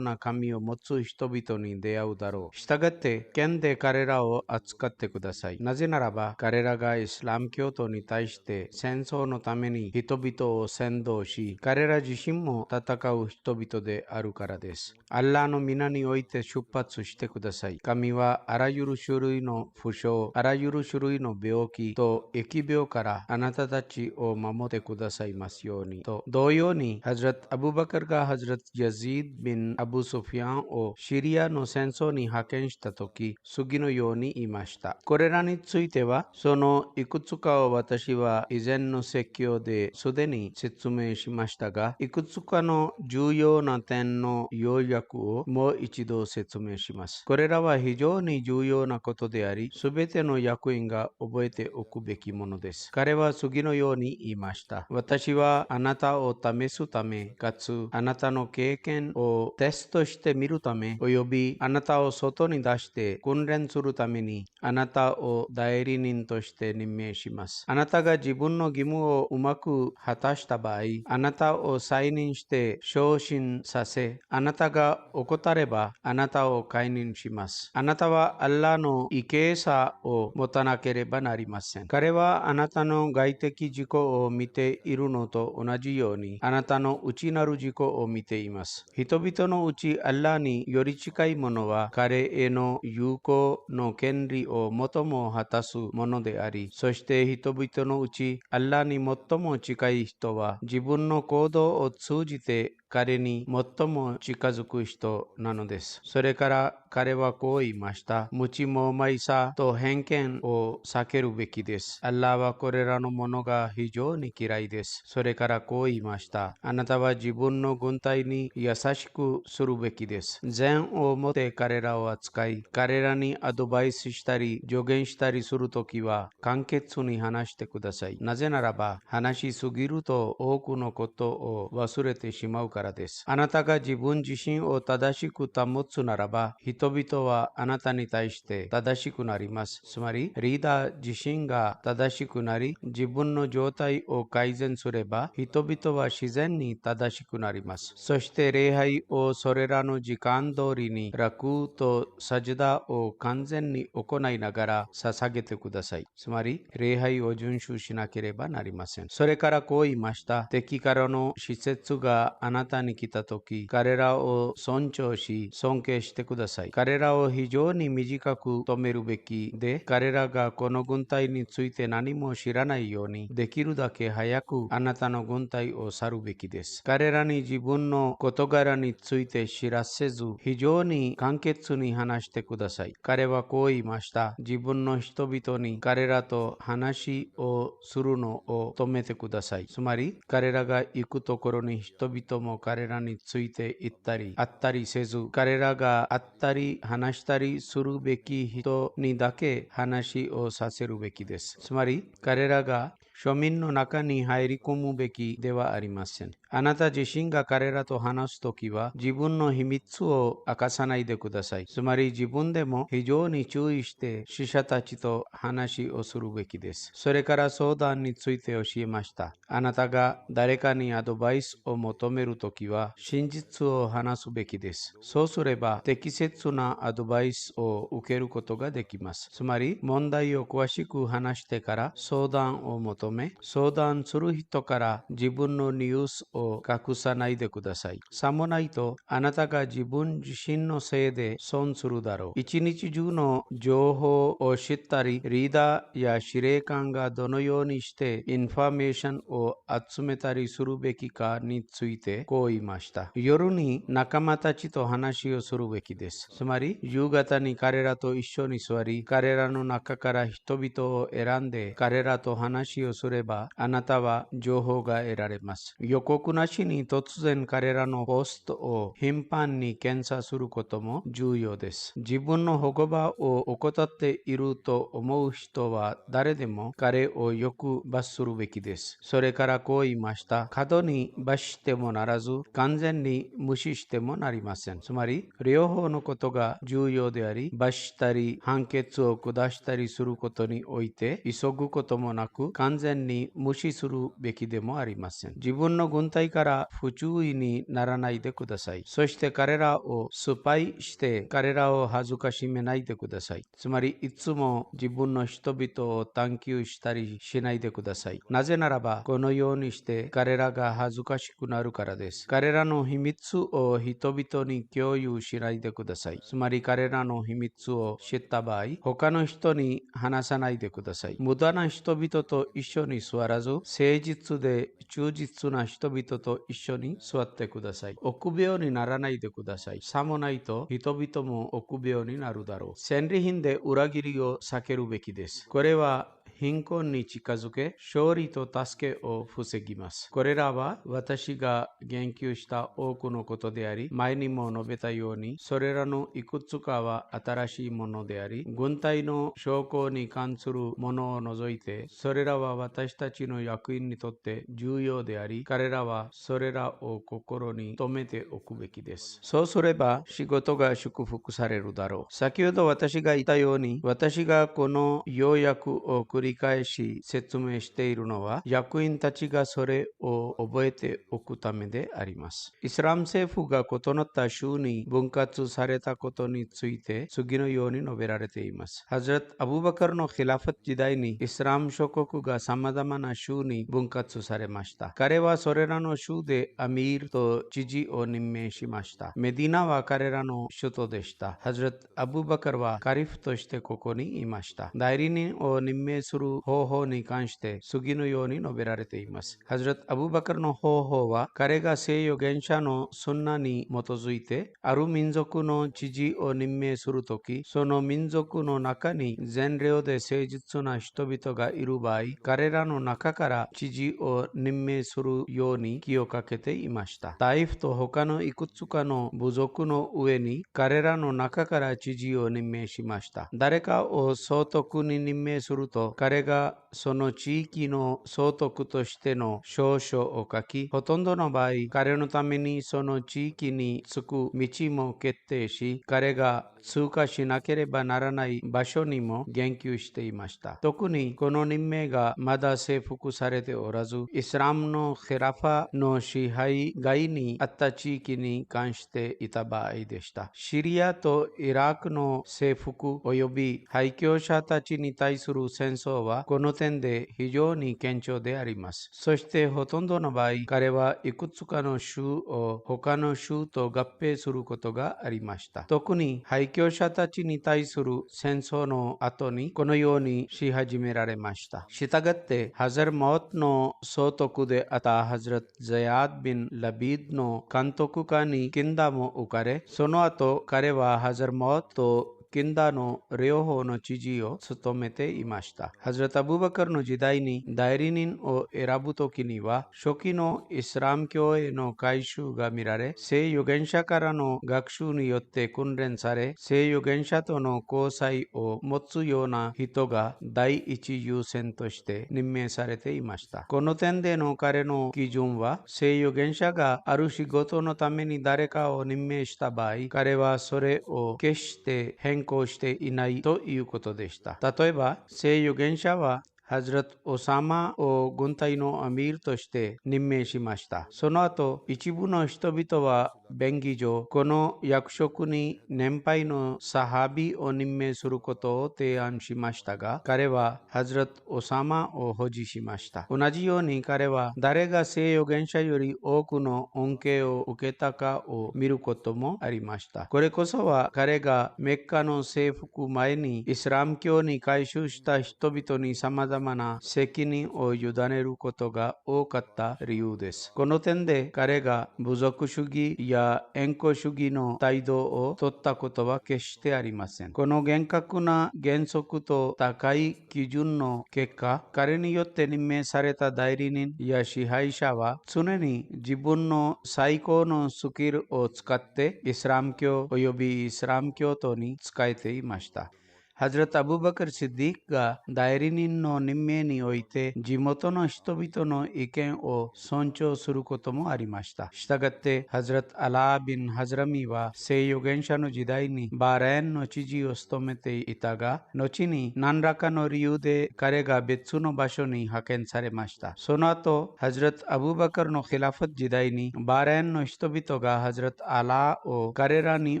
な髪を持つ人々に出会うだろう。したがって剣で彼らを扱ってください。なぜならば彼らがイスラム教徒に対して戦争のために人々を先導し、彼ら自身も戦う人々であるからです。アッラーの皆において出発してください。神はあらゆる種類の負傷、あらゆる種類の病気と疫病からあなたたちを守ってくださいますように。と同様に、ハズラット・アブバカルがハズラット・ヤジード・ビン・アブ・ソフィアンをシリアの戦争に派遣したとき、次のように言いました。これらについては、そのいくつかを私は以前の説教ですでに説明しましたが、いくつかの重要な点の要約をもう一度説明します。これらは非常に重要なことであり、すべての役員が覚えておくべきものです。彼は次のように言いました。私はあなたを試すため、かつあなたの経験をテストしてみるため、およびあなたを外に出して訓練するために、あなたを代理人として任命します。あなたが自分の義務をうまく果たした場合、あなたを再任して昇進させ、あなたが怠ればあなたを解任します。あなたはアッラーの畏敬さを持たなければなりません。彼はあなたの外的自己を見ているのと同じように、あなたの内なる自己を見ています。人々のうちアッラーにより近いものは、彼への友好の権利を最も果たすものであり、そして人々のうちアッラーに最も近い人は、自分の行動を通じて彼に最も近づく人なのです。それから彼はこう言いました。無知も昧さと偏見を避けるべきです。アッラーはこれらのものが非常に嫌いです。それからこう言いました。あなたは自分の軍隊に優しくするべきです。善をもって彼らを扱い、彼らにアドバイスしたり助言したりするときは簡潔に話してください。なぜならば話しすぎると多くのことを忘れてしまうからです。あなたが自分自身を正しく保つならば、人々はあなたに対して正しくなります。つまり、リーダー自身が正しくなり、自分の状態を改善すれば、人々は自然に正しくなります。そして礼拝をそれらの時間通りに楽とサジダを完全に行いながら捧げてください。つまり、礼拝を遵守しなければなりません。それからこう言いました。敵からの施設があなたに来たとき、彼らを尊重し、尊敬してください。彼らを非常に短く止めるべきで、彼らがこの軍隊について何も知らないように、できるだけ早くあなたの軍隊を去るべきです。彼らに自分の事柄について知らせず、非常に簡潔に話してください。彼はこう言いました。自分の人々に彼らと話をするのを止めてください。つまり、彼らが行くところに人々も彼らについて行ったり、会ったりせず、彼らが会ったり話したりするべき人にだけ話をさせるべきです。つまり、彼らが庶民の中に入り込むべきではありません。あなた自身が彼らと話すときは自分の秘密を明かさないでください。つまり自分でも非常に注意して死者たちと話をするべきです。それから相談について教えました。あなたが誰かにアドバイスを求めるときは真実を話すべきです。そうすれば適切なアドバイスを受けることができます。つまり問題を詳しく話してから相談を求め、相談する人から自分のニュースを隠さないでください。さもないとあなたが自分自身のせいで損するだろう。一日中の情報を知ったり、リーダーや司令官がどのようにしてインフォメーションを集めたりするべきかについてこう言いました。夜に仲間たちと話をするべきです。つまり夕方に彼らと一緒に座り、彼らの中から人々を選んで彼らと話をすれば、あなたは情報が得られます。予告なしに突然彼らのポストを頻繁に検査することも重要です。自分の保護場を怠っていると思う人は誰でも彼をよく罰するべきです。それからこう言いました。過度に罰してもならず、完全に無視してもなりません。つまり、両方のことが重要であり、罰したり判決を下したりすることにおいて、急ぐこともなく、完全に無視するべきでもありません。自分の軍隊から不注意にならないでください。そして彼らをスパイして彼らを恥ずかしめないでください。つまりいつも自分の人々を探求したりしないでください。なぜならばこのようにして彼らが恥ずかしくなるからです。彼らの秘密を人々に共有しないでください。つまり彼らの秘密を知った場合、他の人に話さないでください。無駄な人々と一緒に座らず、誠実で忠実な人々と一緒に座ってください。臆病にならないでください。さもないと人々も臆病になるだろう。戦利品で裏切りを避けるべきです。これは貧困に近づけ、勝利と助けを防ぎます。これらは私が言及した多くのことであり、前にも述べたように、それらのいくつかは新しいものであり、軍隊の将校に関するものを除いて、それらは私たちの役員にとって重要であり、彼らはそれらを心に留めておくべきです。そうすれば仕事が祝福されるだろう。先ほど私が言ったように、私がこの要約を繰り返し説明しているのは、役員たちがそれを覚えておくためであります。イスラム政府が異なった州に分割されたことについて次のように述べられています。ハズラット・アブバカルのヒラファット時代にイスラム諸国が様々な州に分割されました。彼はそれらの州でアミールと知事を任命しました。メディナは彼らの首都でした。ハズラット・アブバカルはカリフとしてここにいました。代理人を任命する方法に関して次のように述べられています。ハズラット・アブバカルの方法は、彼が聖預言者のスンナに基づいて、ある民族の知事を任命するとき、その民族の中に善良で誠実な人々がいる場合、彼らの中から知事を任命するように気をかけていました。タイフと他のいくつかの部族の上に、彼らの中から知事を任命しました。誰かを総督に任命すると、彼がその地域の総督としての証書を書き、ほとんどの場合、彼のためにその地域に着く道も決定し、彼が通過しなければならない場所にも言及していました。特にこの任命がまだ征服されておらず、イスラムのヒラファの支配外にあった地域に関していた場合でした。シリアとイラクの征服及び廃墟者たちに対する戦争はこの点で非常に顕著であります。そしてほとんどの場合、彼はいくつかの州を他の州と合併することがありました。特に廃墟者たちに対する戦争の後にこのようにし始められました。したがってハザルモートの総督であったハズラット・ザヤード・ビン・ラビードの監督下にキンダムを置かれ、その後彼はハザルモートと近の両方の知事を務めていました。ハズラト・アブーバカルの時代に代理人を選ぶときには、初期のイスラム教への改宗が見られ、聖預言者からの学習によって訓練され、聖預言者との交際を持つような人が第一優先として任命されていました。この点での彼の基準は、聖預言者がある仕事のために誰かを任命した場合、彼はそれを決して変更していないということでした。例えば、聖預言者はハズラト・オサマを軍隊のアミールとして任命しました。その後、一部の人々は便宜上、この役職に年配のサハビを任命することを提案しましたが、彼はハズラト・オサマを保持しました。同じように彼は誰が聖預言者より多くの恩恵を受けたかを見ることもありました。これこそは彼がメッカの征服前にイスラム教に改宗した人々に様々な責任を委ねることが多かった理由です。この点で彼が部族主義や縁故主義の態度を取ったことは決してありません。この厳格な原則と高い基準の結果、彼によって任命された代理人や支配者は常に自分の最高のスキルを使ってイスラム教及びイスラム教徒に仕えていました。ハズラト・アブーバカル・シッディークが代理人の任命において地元の人々の意見を尊重することもありました。したがって、ハズラト・アラー・ビン・ハズラミは聖預言者の時代にバーレーンの知事を務めていたが、後に何らかの理由で彼が別の場所に派遣されました。その後、ハズラト・アブーバカルのヒラファト時代にバーレーンの人々がハズラト・アラーを彼らに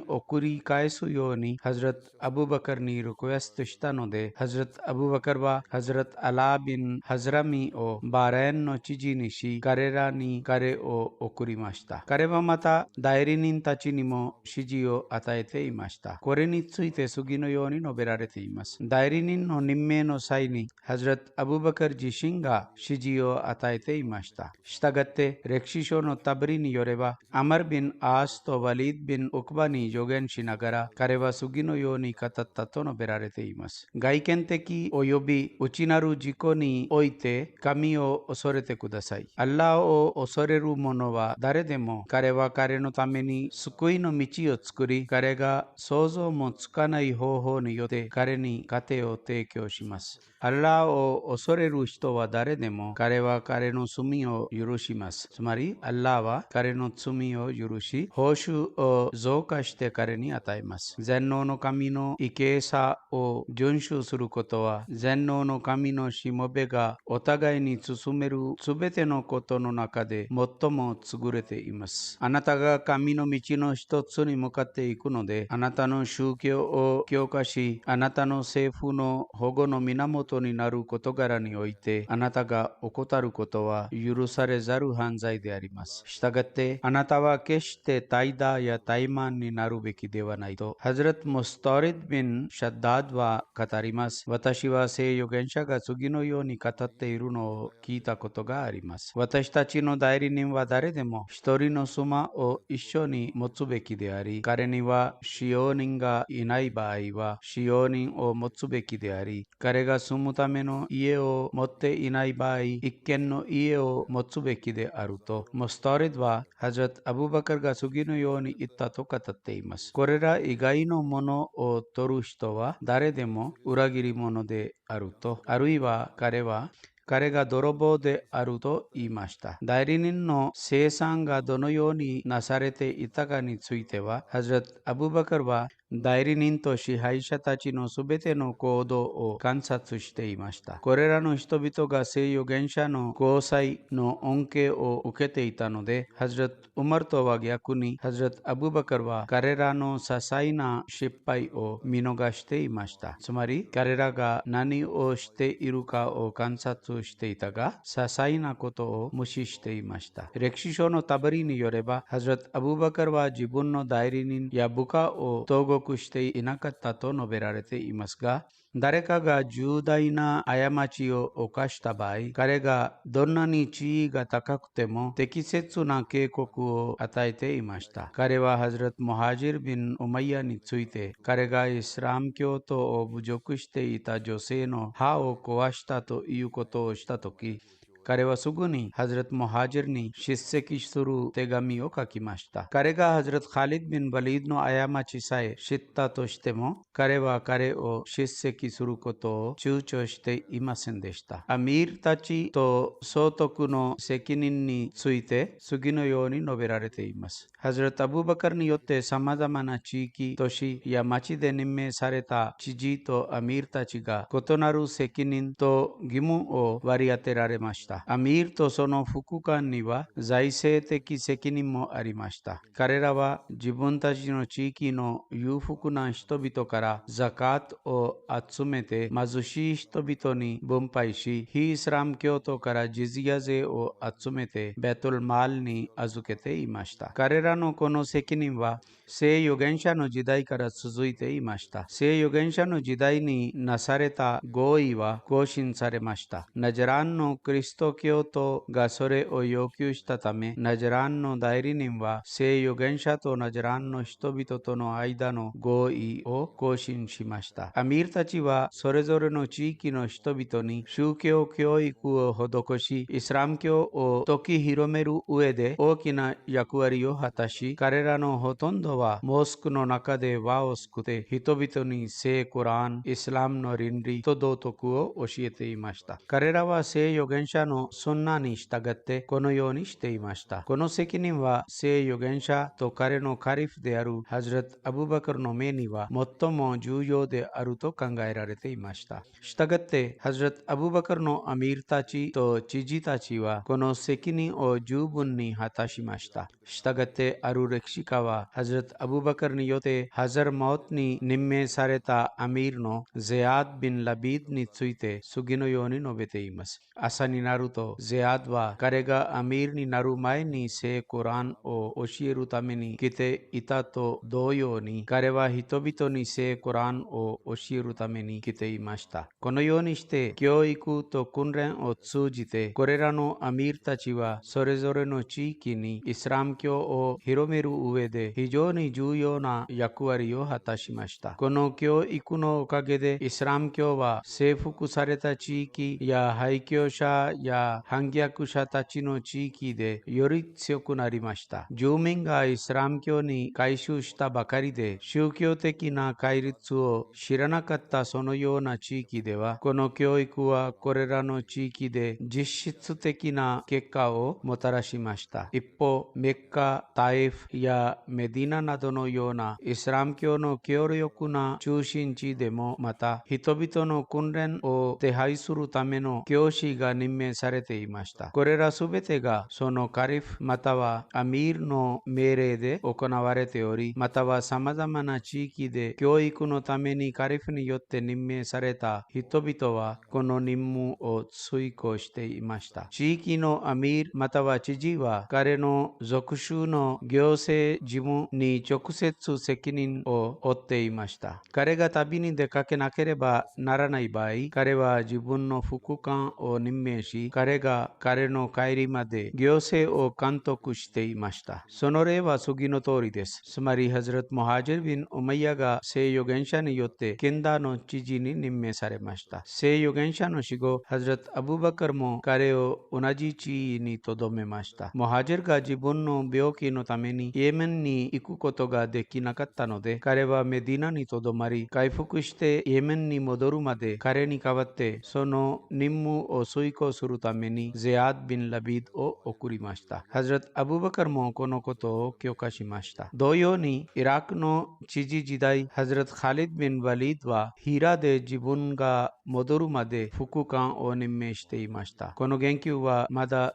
送り返すようにハズラト・アブーバカルにリクエストしたので、ハズラト・アブーバカルはハズラト・アラービン・ハズラミをバーレーンの知事にし、彼らに彼を送りました。彼はまた代理人たちにも指示を与えていました。これについて次のように述べられています。代理人の任命の際にハズラト・アブーバカル自身が指示を与えていました。したがって歴史書のタブリによれば、アマル・ビン・アースとワリード・ビン・ウクバに助言しながら、彼は次のように語ったと述べられています。外見的及び内なる自己において神を恐れてください。アッラーを恐れる者は誰でも、彼は彼のために救いの道を作り、彼が想像もつかない方法によって彼に糧を提供します。アッラーを恐れる人は誰でも、彼は彼の罪を許します。つまり、アッラーは彼の罪を許し、報酬を増加して彼に与えます。全能の神の生けさを遵守することは、全能の神のしもべがお互いに進めるすべてのことの中で最も優れています。あなたが神の道の一つに向かっていくので、あなたの宗教を強化し、あなたの政府の保護の源になる事柄において、あなたが怠ることは許されざる犯罪であります。したがって、あなたは決して怠惰や怠慢になるべきではないと、ハズラト・ムスタリド・ビン・シャッダードは語ります。私は聖預言者が次のように語っているのを聞いたことがあります。私たちの代理人は誰でも一人の妻を一緒に持つべきであり、彼には使用人がいない場合は使用人を持つべきであり、彼が住むための家を持っていない場合、一軒の家を持つべきであると、ムスタリドはハズラト・アブーバカルが次のように言ったと語っています。これら以外のものを取る人は誰でも裏切り者であると、あるいは彼が泥棒であると言いました。代理人の生産がどのようになされていたかについては、ハズラト・アブーバカルは代理人と支配者たちのすべての行動を観察していました。これらの人々が聖預言者の交際の恩恵を受けていたので、ハズラト・ウマルとは逆に、ハズラト・アブーバカルは彼らの些細な失敗を見逃していました。つまり、彼らが何をしているかを観察していたが、些細なことを無視していました。歴史書のタブリによれば、ハズラト・アブーバカルは自分の代理人や部下を投獄告していなかったと述べられていますが、誰かが重大な過ちを犯した場合、彼がどんなに地位が高くても適切な警告を与えていました。彼はハズラト・ムハジル・ビン・ウマイヤについて、彼がイスラム教徒を侮辱していた女性の歯を壊したということをしたとき、彼はすぐにハズラト・ムハジルに叱責する手紙を書きました。彼がハズラト・カリド・ビン・バリードの過ちさえ知ったとしても、彼は彼を叱責することを躊躇していませんでした。アミールたちと総督の責任について次のように述べられています。ハズラト・アブバカルによって様々な地域、都市や町で任命された知事とアミールたちが異なる責任と義務を割り当てられました。アミールとその副官には財政的責任もありました。彼らは自分たちの地域の裕福な人々からザカートを集めて貧しい人々に分配し、非イスラム教徒からジズヤ税を集めてベトルマールに預けていました。彼らのこの責任は聖預言者の時代から続いていました。聖預言者の時代になされた合意は更新されました。ナジャランのクリスト教徒がそれを要求したため、ナジャランの代理人は聖預言者とナジャランの人々との間の合意を更新しました。アミールたちはそれぞれの地域の人々に宗教教育を施し、イスラム教を説き広める上で大きな役割を果たし、彼らのほとんどはモスクの中で輪を作って人々に聖コラン、イスラムの倫理と道徳を教えていました。彼らは聖預言者のスンナに従ってこのようにしていました。この責任は聖預言者と彼のカリフであるハズラト・アブバカルの目には最も重要であると考えられていました。したがってハズラト・アブバカルのアミールたちと知事たちはこの責任を十分に果たしました。したがってある歴史家はハズラト・アブバカルによってハザルマウトに任命されたアミールのゼアド・ビン・ラビードについて次のように述べています。朝になるとゼアドは彼がアミールになる前に聖コランを教えるために来ていたと同様に、彼は人々に聖コランを教えるために来ていました。このようにして教育と訓練を通じてこれらのアミールたちはそれぞれの地域にイスラム教を広める上で非常に重要な役割を果たしました。この教育のおかげでイスラム教は征服された地域や廃墟者や反逆者たちの地域でより強くなりました。住民がイスラム教に改宗したばかりで宗教的な戒律を知らなかったそのような地域では、この教育はこれらの地域で実質的な結果をもたらしました。一方、メッカ、タイフやメディナなどのようなイスラム教の強力な中心地でもまた人々の訓練を手配するための教師が任命されていました。これらすべてがそのカリフまたはアミールの命令で行われており、または様々な地域で教育のためにカリフによって任命された人々はこの任務を遂行していました。地域のアミールまたは知事は彼の属州の行政事務に直接責任を負っていました。彼が旅に出かけなければならない場合、彼は自分の副官を任命し、彼が彼の帰りまで行政を監督していました。その例は次の通りです。つまり、ハズラト・ムハジル・ビン・ウマイヤが聖預言者によってケンダーの知事に任命されました。聖預言者の死後、ハズラト・アブバカルも彼を同じ地位に留めました。ムハジルが自分の病気のためにイエメンに行くことができなかったので、彼はメディナにとどまり、回復してイエメンに戻るまで彼に代わってその任務を遂行するためにゼアド・ビン・ラビードを送りました。ハズラト・アブバカルもこのことを許可しました。同様に、イラクの知事時代、ハズラト・カリド・ビン・ワリードはヒラで自分が戻るまで副官を任命していました。この言及はまだ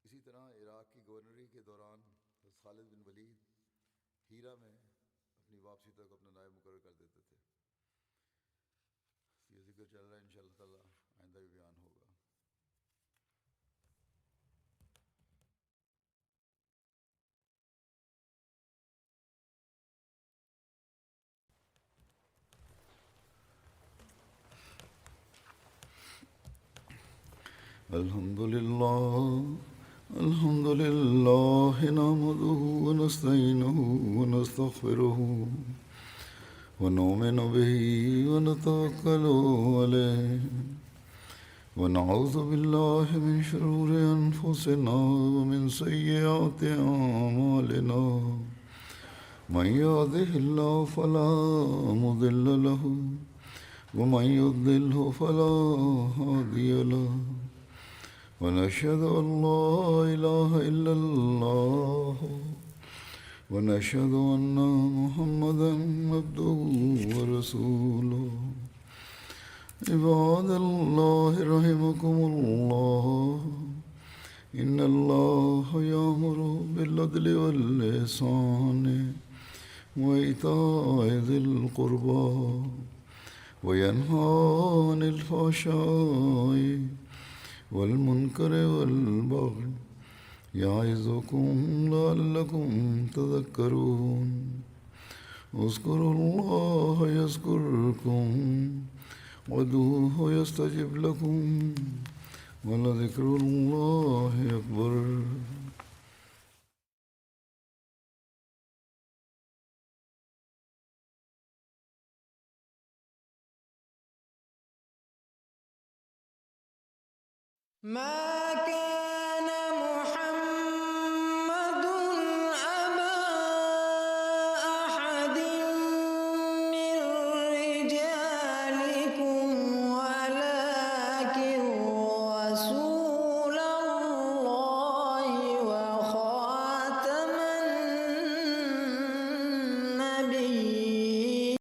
इसी तरह इराक की गवर्नरी के दौरान खालिद बिन वलीद हीरा में अपनी वापसी तक अपना नायब मुकर्रर कर देते थे। ये जिक्र चल रहा है इंशाअल्लाह ताला आइंदा भी बयान होगा। الحمد لله نحمده ونستعينه ونستغفره ونؤمن به ونتوكل عليه ونعوذ بالله من شرور أنفسنا ومن سيئات أعمالنا من يهده الله فلا مضل له ومن يضلله فلا هادي له ونشهد أن لا إله إلا الله ونشهد أن محمدا عبده ورسوله عباد الله رحمكم الله إن الله يأمر بالعدل والإحسان وإيتاء ذي القربى وينهى عن الفحشاء والمنكر والبغي يعظكم لعلكم تذكرون اذكروا الله يذكركم وادعوه يستجب لكم ولذكر الله أكبر. ما كان